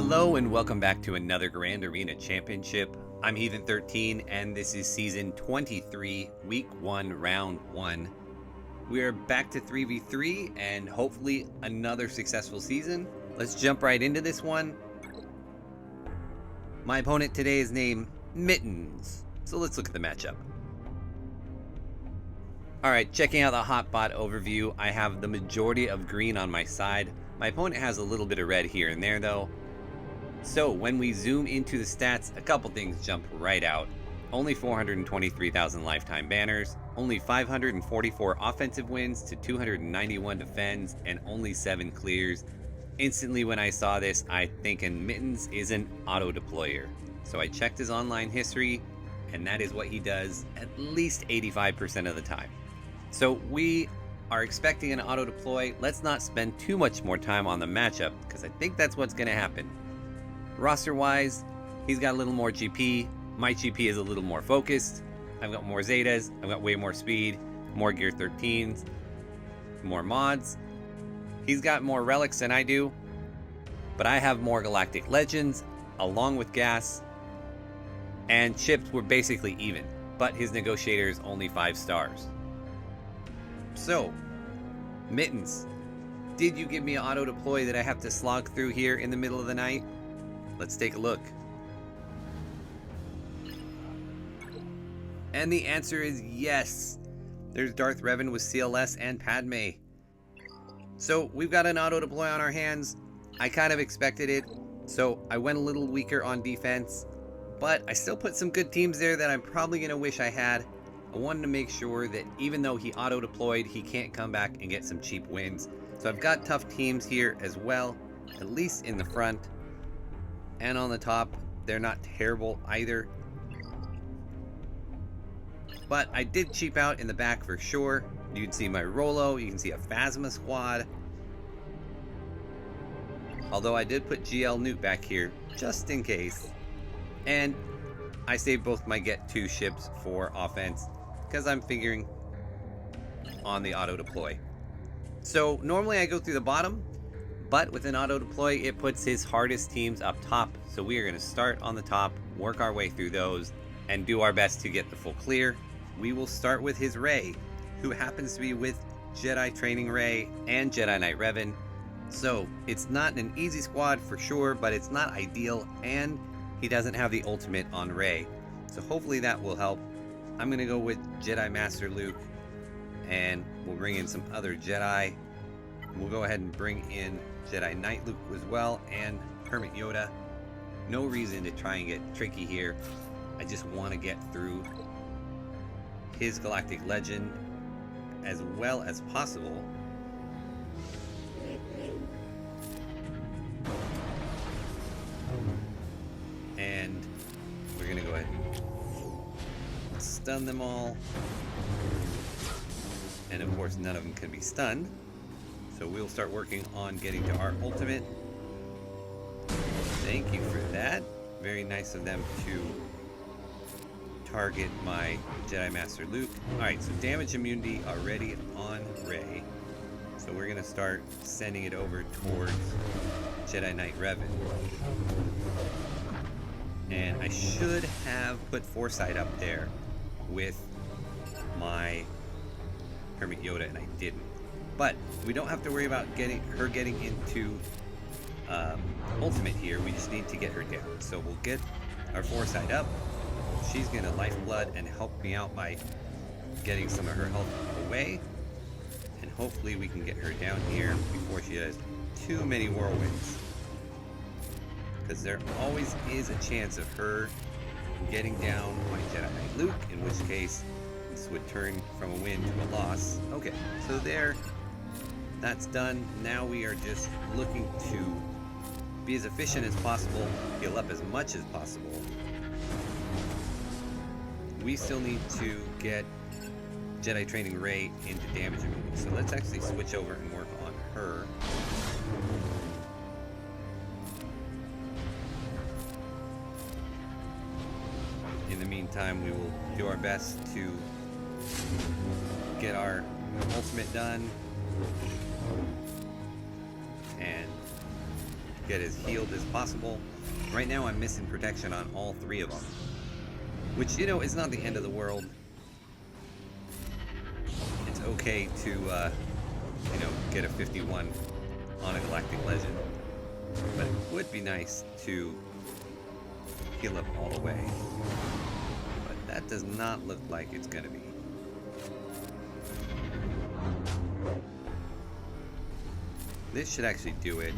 Hello and welcome back to another Grand Arena Championship. I'm Heathen13 and this is Season 23, Week 1, Round 1. We're back to 3v3 and hopefully another successful season. Let's jump right into this one. My opponent today is named Mittens, so let's look at the matchup. Alright, checking out the hotbot overview, I have the majority of green on my side. My opponent has a little bit of red here and there though. So when we zoom into the stats, a couple things jump right out. Only 423,000 lifetime banners, only 544 offensive wins to 291 defends, and only 7 clears. Instantly when I saw this, I thinking Mittens is an auto deployer. So I checked his online history, and that is what he does at least 85% of the time. So we are expecting an auto deploy. Let's not spend too much more time on the matchup, because I think that's what's going to happen. Roster wise, he's got a little more GP. My GP is a little more focused. I've got more Zetas, I've got way more speed, more Gear 13s, more mods. He's got more relics than I do, but I have more Galactic Legends along with gas, and chips were basically even, but his negotiator is only 5 stars. So, Mittens, did you give me an auto deploy that I have to slog through here in the middle of the night? Let's take a look. And the answer is yes. There's Darth Revan with CLS and Padme. So we've got an auto deploy on our hands. I kind of expected it. So I went a little weaker on defense, but I still put some good teams there that I'm probably going to wish I had. I wanted to make sure that even though he auto deployed, he can't come back and get some cheap wins. So I've got tough teams here as well, at least in the front. And on the top, they're not terrible either. But I did cheap out in the back for sure. You can see my Rolo, you can see a Phasma squad. Although I did put GL Newt back here, just in case. And I saved both my Get 2 ships for offense, because I'm figuring on the auto deploy. So normally I go through the bottom, but with an auto deploy, it puts his hardest teams up top. So we are going to start on the top, work our way through those, and do our best to get the full clear. We will start with his Rey, who happens to be with Jedi Training Rey and Jedi Knight Revan. So it's not an easy squad for sure, but it's not ideal, and he doesn't have the ultimate on Rey. So hopefully that will help. I'm going to go with Jedi Master Luke, and we'll bring in some other Jedi. We'll go ahead and bring in Jedi Knight Luke as well, and Hermit Yoda. No reason to try and get tricky here. I just want to get through his Galactic Legend as well as possible. And we're going to go ahead and stun them all. And of course none of them can be stunned. So we'll start working on getting to our ultimate. Thank you for that. Very nice of them to target my Jedi Master Luke. Alright, so damage immunity already on Rey. So we're going to start sending it over towards Jedi Knight Revan. And I should have put Foresight up there with my Hermit Yoda, and I didn't. But we don't have to worry about getting into ultimate here. We just need to get her down. So we'll get our Foresight up. She's gonna lifeblood and help me out by getting some of her health away. And hopefully we can get her down here before she does too many whirlwinds. Because there always is a chance of her getting down my Jedi Knight Luke, in which case this would turn from a win to a loss. Okay, so there. That's done. Now we are just looking to be as efficient as possible, heal up as much as possible. We still need to get Jedi Training Rey into damage immunity. So let's actually switch over and work on her. In the meantime, we will do our best to get our ultimate done. And get as healed as possible. Right now I'm missing protection on all 3 of them, which, you know, is not the end of the world. It's okay to, you know, get a 51 on a Galactic Legend, but it would be nice to heal up all the way. But that does not look like it's gonna be. This should actually do it.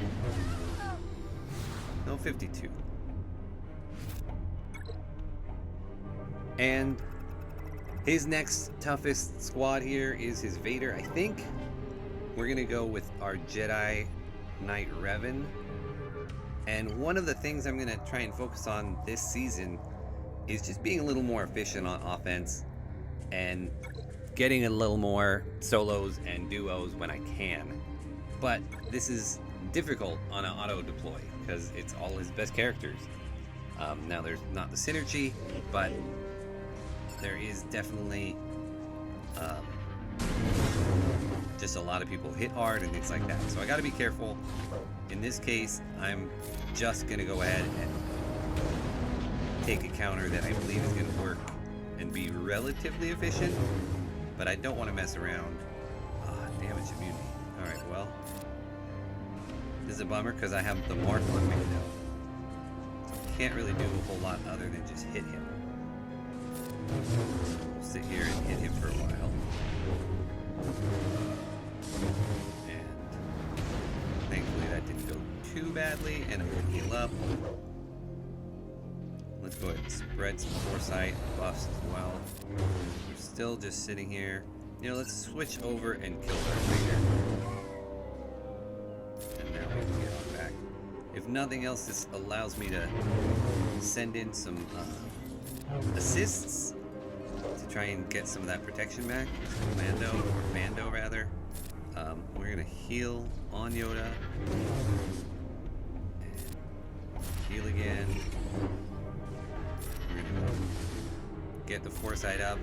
No, 52. And his next toughest squad here is his Vader, I think. We're gonna go with our Jedi Knight Revan. And one of the things I'm gonna try and focus on this season is just being a little more efficient on offense and getting a little more solos and duos when I can. But this is difficult on an auto deploy because it's all his best characters. Now there's not the synergy, but there is definitely just a lot of people hit hard and things like that. So I got to be careful. In this case, I'm just going to go ahead and take a counter that I believe is going to work and be relatively efficient, but I don't want to mess around. Damage immunity. Alright, well, this is a bummer because I have the mark on me now. Can't really do a whole lot other than just hit him. We'll sit here and hit him for a while. And thankfully that didn't go too badly, and I'm going to heal up. Let's go ahead and spread some foresight buffs as well. We're still just sitting here. You know, let's switch over and kill Darth Vader. And now we can get on back. If nothing else, this allows me to send in some assists to try and get some of that protection back. Mando rather. We're gonna heal on Yoda. And heal again. We're gonna get the foresight up.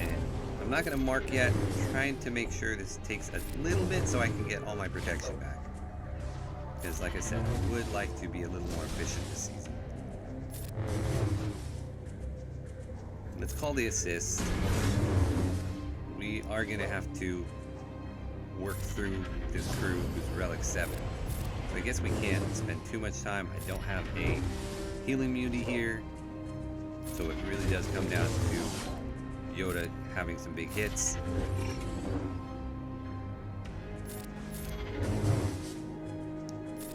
And I'm not going to mark yet. I'm trying to make sure this takes a little bit so I can get all my protection back. Because like I said, I would like to be a little more efficient this season. Let's call the assist. We are going to have to work through this crew who's Relic 7. So I guess we can't spend too much time. I don't have a healing immunity here. So it really does come down to Yoda having some big hits.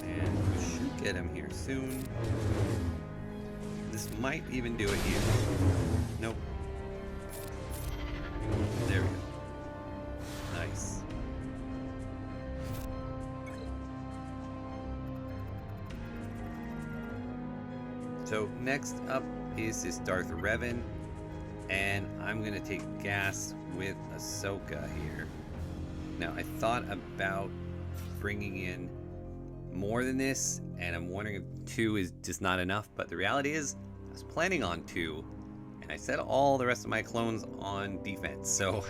And we should get him here soon. This might even do it here. Nope. There we go. Nice. So next up is this Darth Revan. And I'm going to take gas with Ahsoka here. Now, I thought about bringing in more than this, and I'm wondering if 2 is just not enough, but the reality is I was planning on 2, and I set all the rest of my clones on defense, so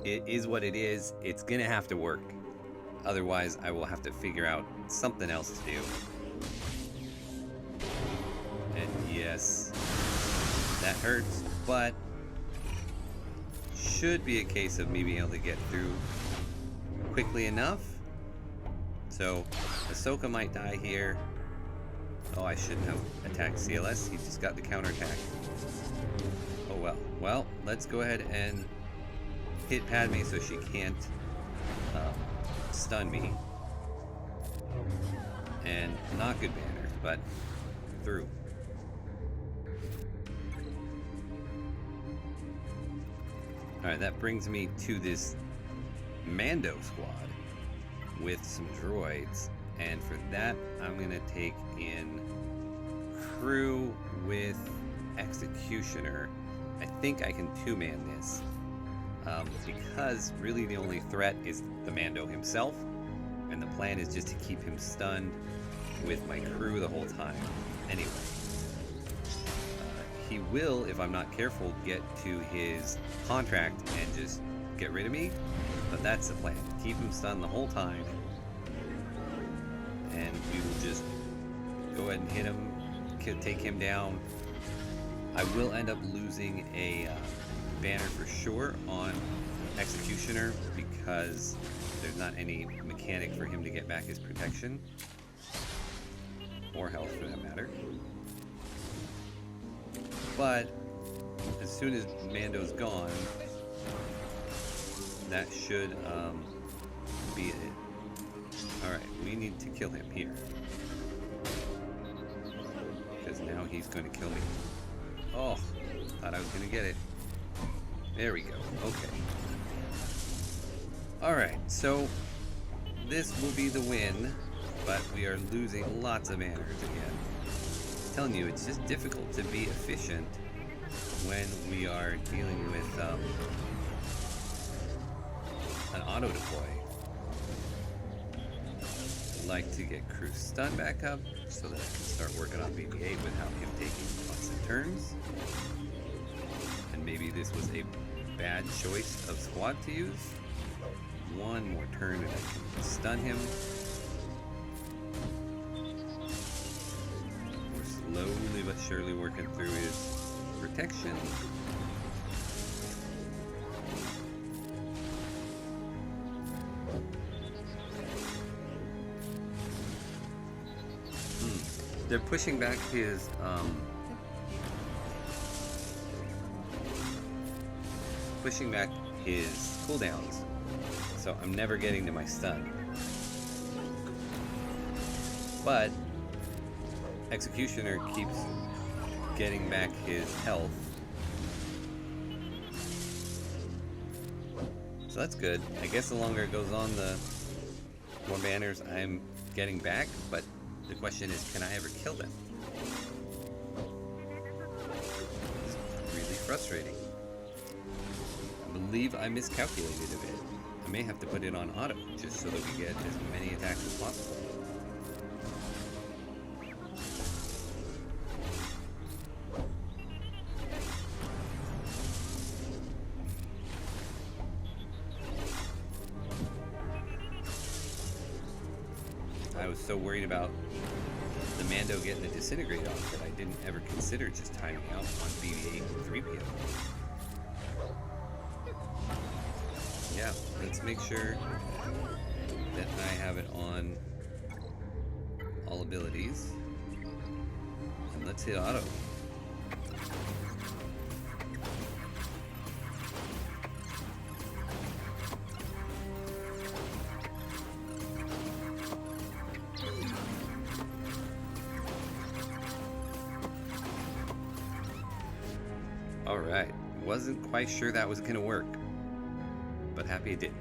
it is what it is. It's going to have to work. Otherwise, I will have to figure out something else to do. And yes, that hurts, but should be a case of me being able to get through quickly enough. So Ahsoka might die here. Oh, I shouldn't have attacked CLS. He just got the counterattack. Oh well. Well, let's go ahead and hit Padme so she can't stun me. And not good manners, but through. Alright, that brings me to this Mando squad with some droids. And for that, I'm going to take in crew with Executioner. I think I can 2-man this. Because really the only threat is the Mando himself. And the plan is just to keep him stunned with my crew the whole time. Anyway. He will, if I'm not careful, get to his contract and just get rid of me. But that's the plan. Keep him stunned the whole time. and we will just go ahead and hit him, take him down. I will end up losing a banner for sure on Executioner because there's not any mechanic for him to get back his protection or health for that matter. But as soon as Mando's gone, that should be it. Alright, we need to kill him here. Because now he's going to kill me. Oh, thought I was going to get it. There we go. Okay. Alright, so this will be the win, but we are losing lots of manners again. I'm telling you, it's just difficult to be efficient when we are dealing with an auto deploy. I'd like to get Crew's stun back up so that I can start working on BB-8 without him taking constant turns. And maybe this was a bad choice of squad to use. One more turn and I can stun him. We're slowly but surely working through his protection. They're pushing back his cooldowns, so I'm never getting to my stun. But Executioner keeps getting back his health, so that's good. I guess the longer it goes on, the more banners I'm getting back, but the question is, can I ever kill them? It's really frustrating. I believe I miscalculated a bit. I may have to put it on auto, just so that we get as many attacks as possible. I was so worried about the Mando getting the disintegrate off that I didn't ever consider just timing out on BB-8 and 3PO. Yeah, let's make sure that I have it on all abilities. And let's hit auto. Alright, wasn't quite sure that was going to work, but happy it did.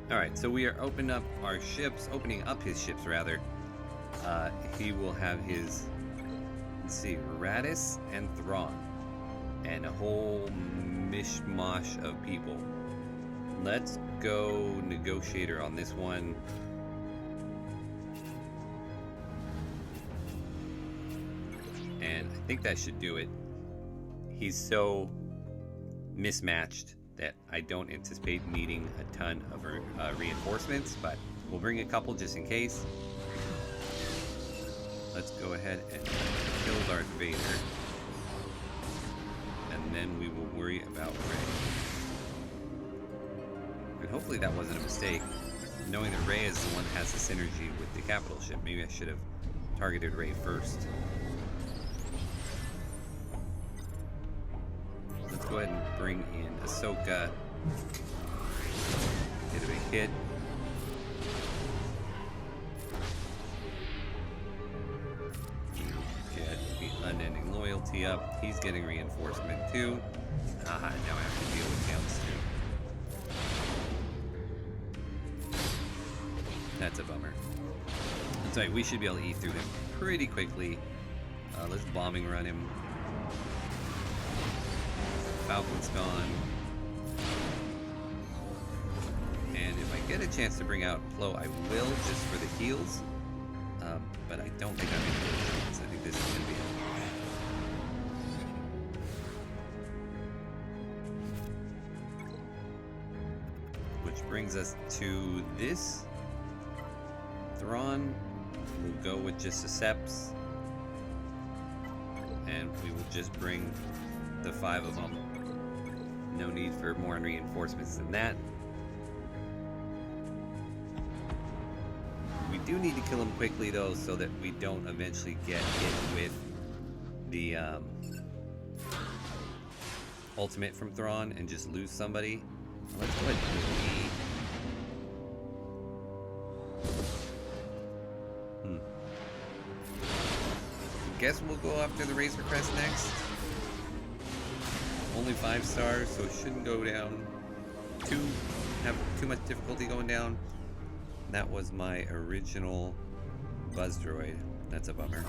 Alright, so we are opening up his ships rather. He will have his, let's see, Radis and Thrawn, and a whole mishmash of people. Let's go Negotiator on this one. And I think that should do it. He's so mismatched that I don't anticipate needing a ton of reinforcements, but we'll bring a couple just in case. Let's go ahead and kill Darth Vader, and then we will worry about Rey. And hopefully that wasn't a mistake, knowing that Rey is the one that has the synergy with the capital ship. Maybe I should have targeted Rey first. Let's go ahead and bring in Ahsoka. Get a big hit. Get the unending loyalty up. He's getting reinforcement too. Aha, now I have to deal with counts too. That's a bummer. That's right, we should be able to eat through him pretty quickly. Let's bombing run him. Falcon's gone. And if I get a chance to bring out Plo, I will, just for the heals. But I don't think I'm going to get a chance. I think this is going to be it. Which brings us to this Thrawn, we'll go with just the Seps. And we will just bring the 5 of them. No need for more reinforcements than that. We do need to kill him quickly though, so that we don't eventually get hit with the ultimate from Thrawn and just lose somebody. Let's go ahead and guess we'll go after the Razor Crest next. Only 5 stars, so it shouldn't go down have too much difficulty going down. That was my original Buzz Droid. That's a bummer.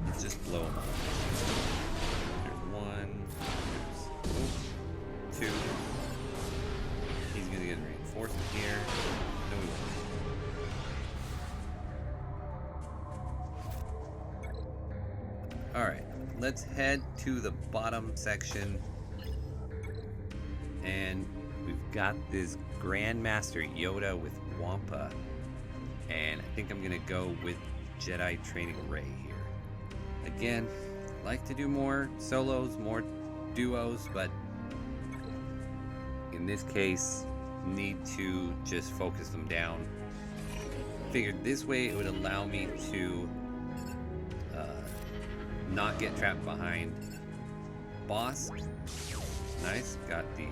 Let's just blow him up. There's 1. There's 2. He's gonna get reinforcement here. No, he won't. Alright, let's head to the bottom section. And we've got this Grandmaster Yoda with Wampa. And I think I'm gonna go with Jedi Training Rey here. Again, like to do more solos, more duos, but in this case, need to just focus them down. Figured this way it would allow me to not get trapped behind boss. Nice, got the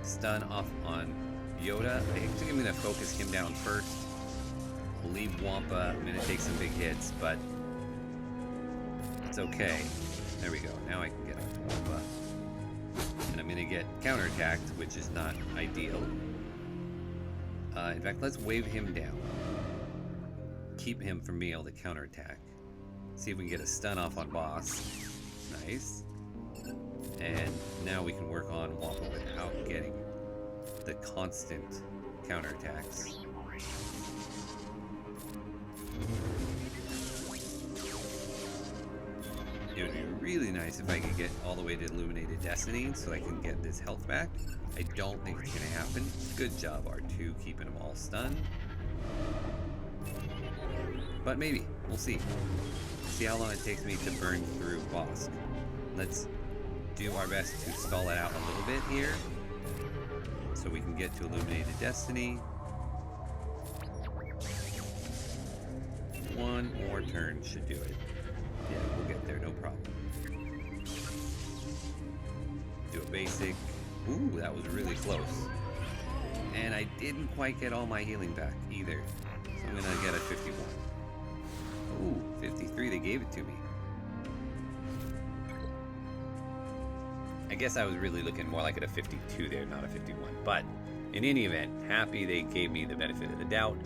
stun off on Yoda. I think I'm gonna focus him down first. I'll leave Wampa. I'm gonna take some big hits, but it's okay. There we go. Now I can get up to Wampa. And I'm gonna get counterattacked, which is not ideal. In fact, let's wave him down. Keep him from being able to counterattack. See if we can get a stun off on boss. Nice. And now we can work on Wampa without getting the constant counterattacks. It would be really nice if I could get all the way to Illuminated Destiny so I can get this health back. I don't think it's gonna happen. Good job, R2, keeping them all stunned. But maybe. We'll see. See how long it takes me to burn through Bosk. Let's do our best to stall it out a little bit here so we can get to Illuminated Destiny. One more turn should do it. Yeah, we'll get there, no problem. Do a basic. Ooh, that was really close. And I didn't quite get all my healing back either. So I'm gonna get a 51. Ooh, 53, they gave it to me. I guess I was really looking more like at a 52 there, not a 51. But in any event, happy they gave me the benefit of the doubt.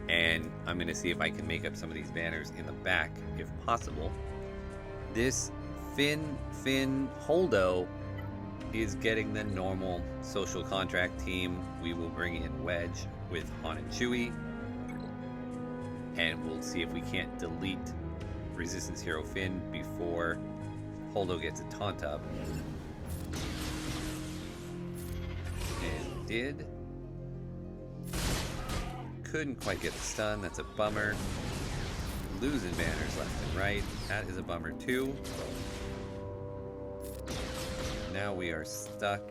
And I'm going to see if I can make up some of these banners in the back, if possible. This Finn Holdo is getting the normal social contract team. We will bring in Wedge with Han and Chewie. And we'll see if we can't delete Resistance Hero Finn before Holdo gets a taunt up. And did. Couldn't quite get the stun, that's a bummer. Losing banners left and right, that is a bummer too. Now we are stuck.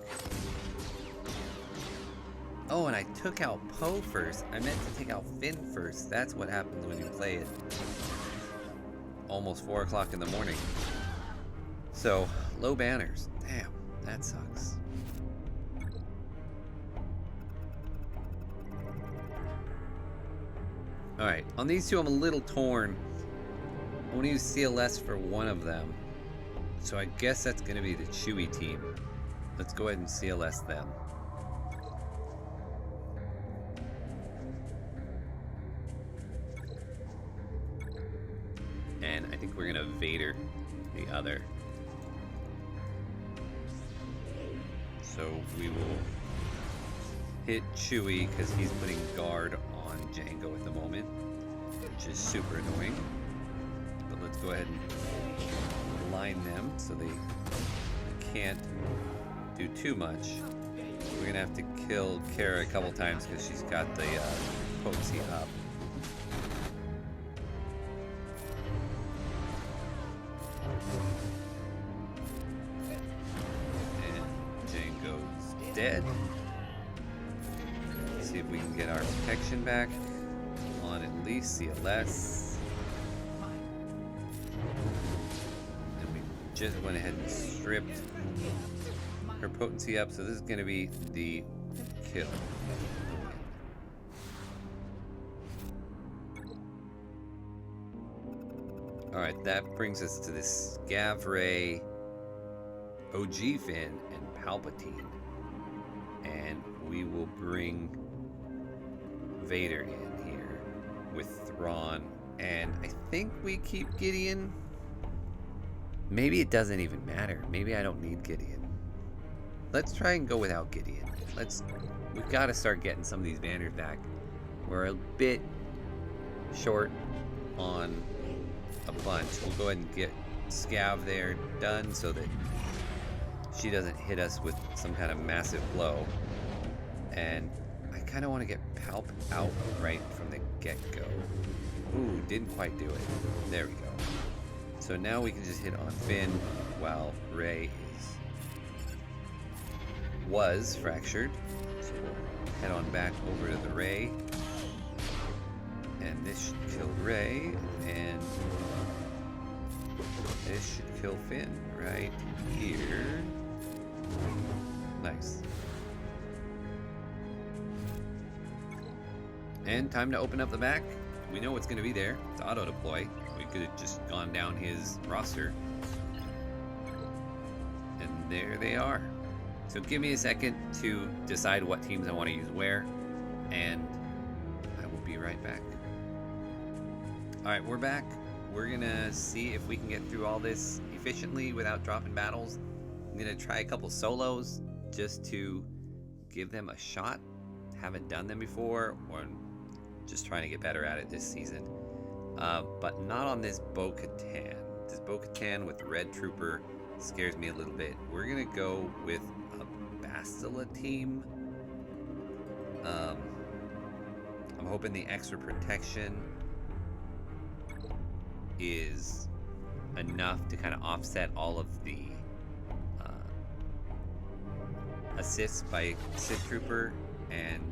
Oh, and I took out Poe first. I meant to take out Finn first. That's what happens when you play it. Almost 4 o'clock in the morning. So, low banners. Damn, that sucks. Alright, on these two I'm a little torn. I want to use CLS for one of them. So I guess that's going to be the Chewie team. Let's go ahead and CLS them. And I think we're going to Vader the other. So we will hit Chewie because he's putting guard on Jango at the moment, which is super annoying. But let's go ahead and line them so they can't do too much. We're gonna have to kill Kara a couple times because she's got the potency up. And Django's dead. Let's see if we can get our protection back on at least CLS. And we just went ahead and stripped her potency up, so this is going to be the kill. Alright, that brings us to this Scavray, OG Finn, and Palpatine. And we will bring Vader in here with Thrawn. And I think we keep Gideon. Maybe it doesn't even matter. Maybe I don't need Gideon. Let's try and go without Gideon. We've got to start getting some of these banners back. We're a bit short on a bunch. We'll go ahead and get Scav there done so that she doesn't hit us with some kind of massive blow. And I kind of want to get Palp out right from the get-go. Ooh, didn't quite do it. There we go. So now we can just hit on Finn while Rey was fractured. So we'll head on back over to the Rey. And this should kill Rey. And this should kill Finn right here. Nice. And time to open up the back. We know what's going to be there. It's auto deploy. We could have just gone down his roster. And there they are. So give me a second to decide what teams I want to use where, and I will be right back. Alright, we're back. We're gonna see if we can get through all this efficiently without dropping battles. I'm gonna try a couple solos just to give them a shot. Haven't done them before, or just trying to get better at it this season. But not on this Bo-Katan. This Bo-Katan with the Red Trooper scares me a little bit. We're gonna go with a Bastila team. I'm hoping the extra protection is enough to kind of offset all of the assists by Sith Trooper, and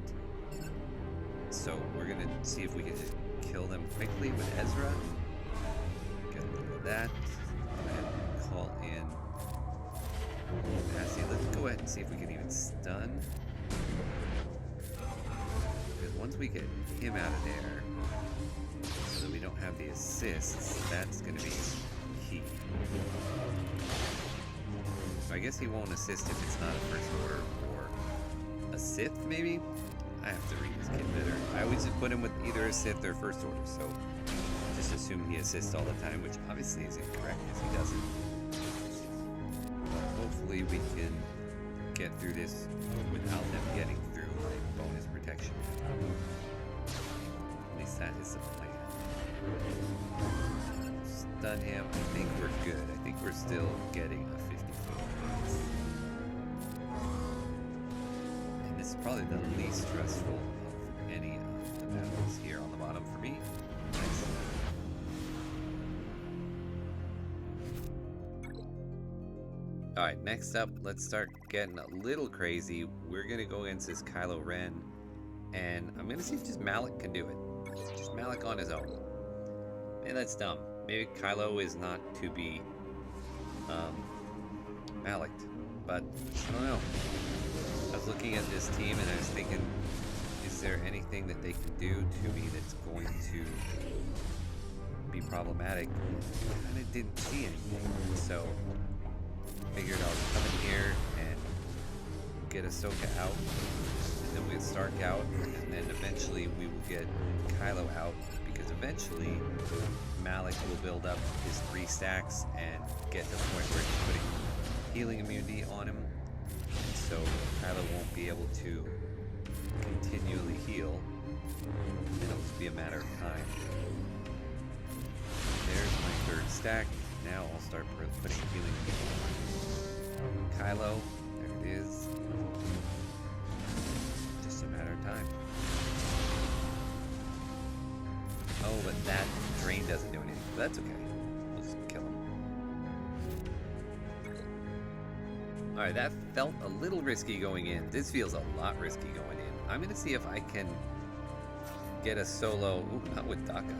so we're gonna see if we can just kill them quickly with Ezra. Get a little of that. Go ahead and call in Passy. Let's go ahead and see if we can even stun. Because once we get him out of there, so that we don't have the assists, that's going to be key. So I guess he won't assist if it's not a first order or a Sith, maybe? I have to read this kid better. I always just put him with either a Sith or first order, so just assume he assists all the time, which obviously is incorrect because he doesn't. But hopefully we can get through this without them getting through my bonus protection. At least that is the plan. Stun him. I think we're good. I think we're still getting a 50-foot. And this is probably the least stressful of any of the battles here on the bottom for me. Nice. Alright, next up, let's start getting a little crazy. We're going to go against this Kylo Ren, and I'm going to see if just Malik can do it. Just Malik on his own. Maybe that's dumb. Maybe Kylo is not to be Malik, but I don't know. I was looking at this team and I was thinking, is there anything that they can do to me that's going to be problematic? I kind of didn't see anything, so figured I'll come in here and get Ahsoka out, and then we'll get Stark out, and then eventually we will get Kylo out, because eventually Malik will build up his 3 stacks and get to the point where he's putting healing immunity on him, and so Kylo won't be able to continually heal. It'll just be a matter of time. There's my 3rd stack. Now I'll start putting healing immunity on Kylo. There it is. hard time. Oh, but that drain doesn't do anything. But that's okay. We'll just kill him. Alright, that felt a little risky going in. This feels a lot risky going in. I'm going to see if I can get a solo, ooh, not with Daka,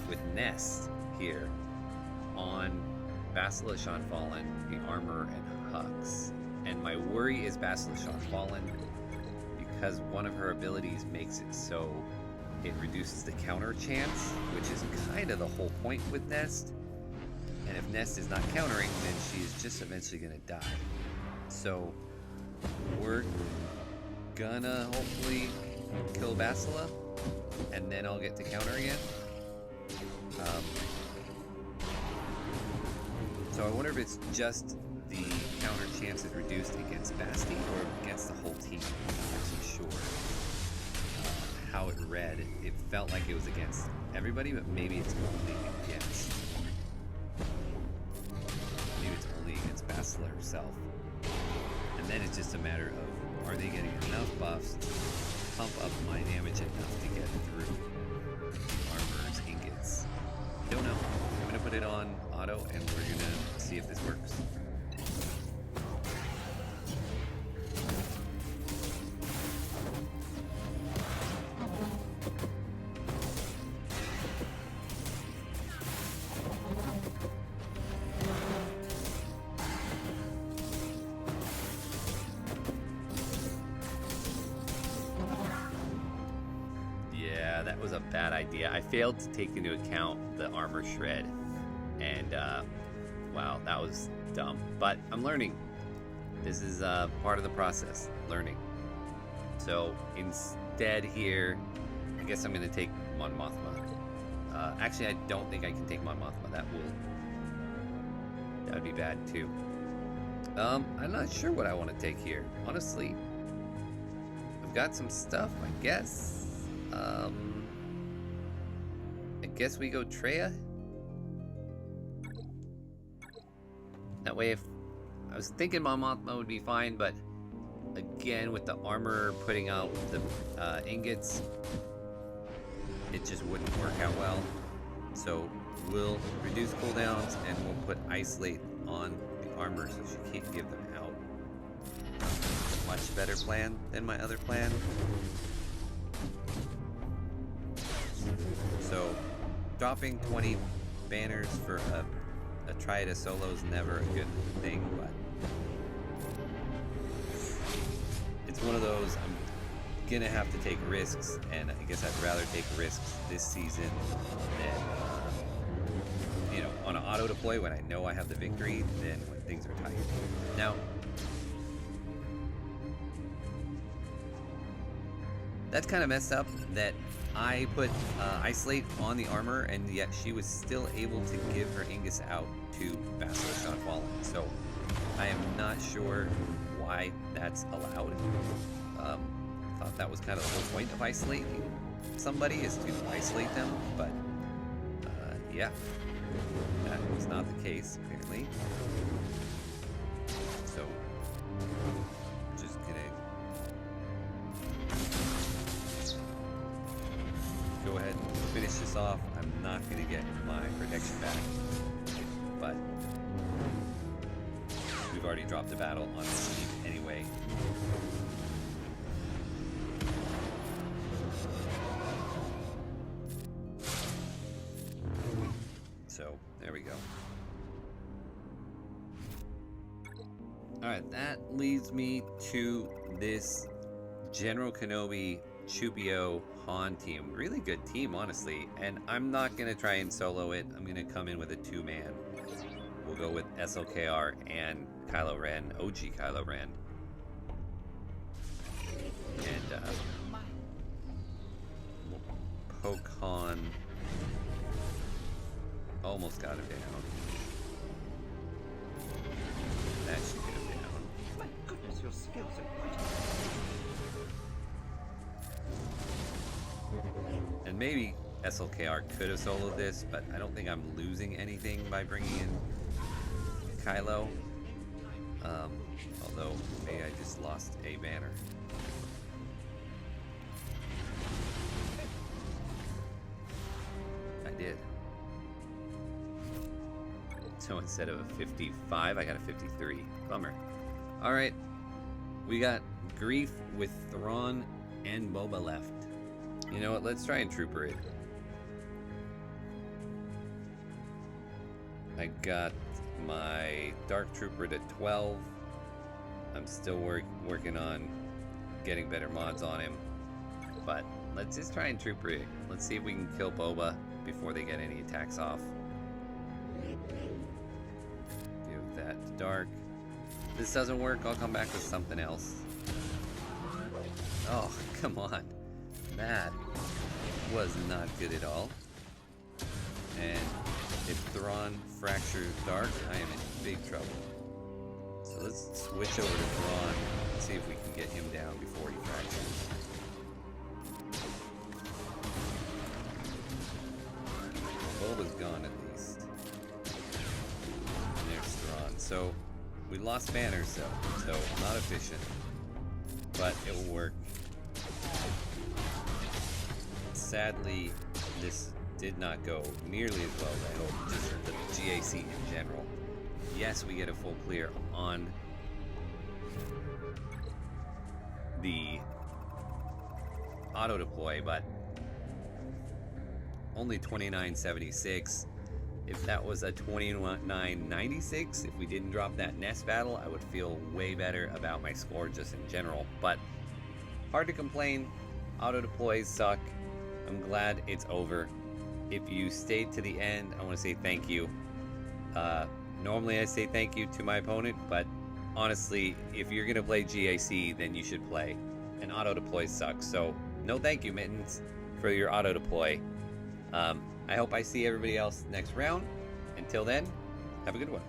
with Nest here on Basilisk on Fallen, the Armor, and Hux. And my worry is Basilisk on Fallen, because one of her abilities makes it so it reduces the counter chance, which is kind of the whole point with Nest. And if Nest is not countering, then she's just eventually going to die. So we're gonna hopefully kill Basila, and then I'll get to counter again. So I wonder if it's just the counter chance is reduced against Basti or against the whole team. I'm not actually sure how it read. It felt like it was against everybody, but maybe it's only against. Maybe it's only against Basila herself. And then it's just a matter of, are they getting enough buffs to pump up my damage enough to get through armor's ingots? Don't know. I'm going to put it on auto and we're going to see if this works. That was a bad idea. I failed to take into account the armor shred, and wow, that was dumb. But I'm learning. This is part of the process, learning. So instead here, I guess I'm going to take Mon Mothma. Actually, I don't think I can take Mon Mothma. That would be bad too. I'm not sure what I want to take here. Honestly, I've got some stuff, I guess. I guess we go Treya. That way, if I was thinking Mon Mothma would be fine, but again, with the armor putting out the ingots, it just wouldn't work out well. So we'll reduce cooldowns and we'll put Isolate on the armor so she can't give them out. Much better plan than my other plan. So dropping 20 banners for a Triad solo is never a good thing, but it's one of those I'm gonna have to take risks, and I guess I'd rather take risks this season than you know, on an auto deploy when I know I have the victory than when things are tight. Now that's kind of messed up that I put Isolate on the armor, and yet she was still able to give her ingots out to Basilisk on Fallen. So I am not sure why that's allowed. Thought that was kind of the whole point of isolating somebody, is to isolate them, but yeah, that was not the case apparently. So just gonna go ahead and finish this off. I'm not going to get my protection back, but we've already dropped the battle on Steve anyway. So there we go. Alright, that leads me to this General Kenobi Chubio Han team. Really good team, honestly, and I'm not gonna try and solo it. I'm gonna come in with a 2-man. We'll go with SLKR and Kylo Ren, OG Kylo Ren, and we'll poke Han. Almost got him down. That should get him down. My goodness, your skills are quite... And maybe SLKR could have soloed this, but I don't think I'm losing anything by bringing in Kylo. Although maybe I just lost a banner. So instead of a 55, I got a 53. Bummer. Alright. We got Grief with Thrawn and Boba left. You know what? Let's try and Trooper it. I got my Dark Trooper to 12. I'm still working on getting better mods on him. But let's just try and Trooper it. Let's see if we can kill Boba before they get any attacks off. Give that to Dark. If this doesn't work, I'll come back with something else. Oh, come on. That was not good at all. And if Thrawn fractures Dark, I am in big trouble. So let's switch over to Thrawn and see if we can get him down before he fractures. Boba's gone at least. And there's Thrawn. So we lost banners though, so not efficient. But it will work. Sadly, this did not go nearly as well as I hoped, just the GAC in general. Yes, we get a full clear on the auto deploy, but only 2976. If that was a 2996, if we didn't drop that nest battle, I would feel way better about my score just in general. But hard to complain. Auto deploys suck. I'm glad it's over. If you stayed to the end, I want to say thank you. Normally I say thank you to my opponent, but honestly, if you're going to play GAC, then you should play. And auto deploy sucks, so no thank you, Mittens, for your auto deploy. I hope I see everybody else next round. Until then, have a good one.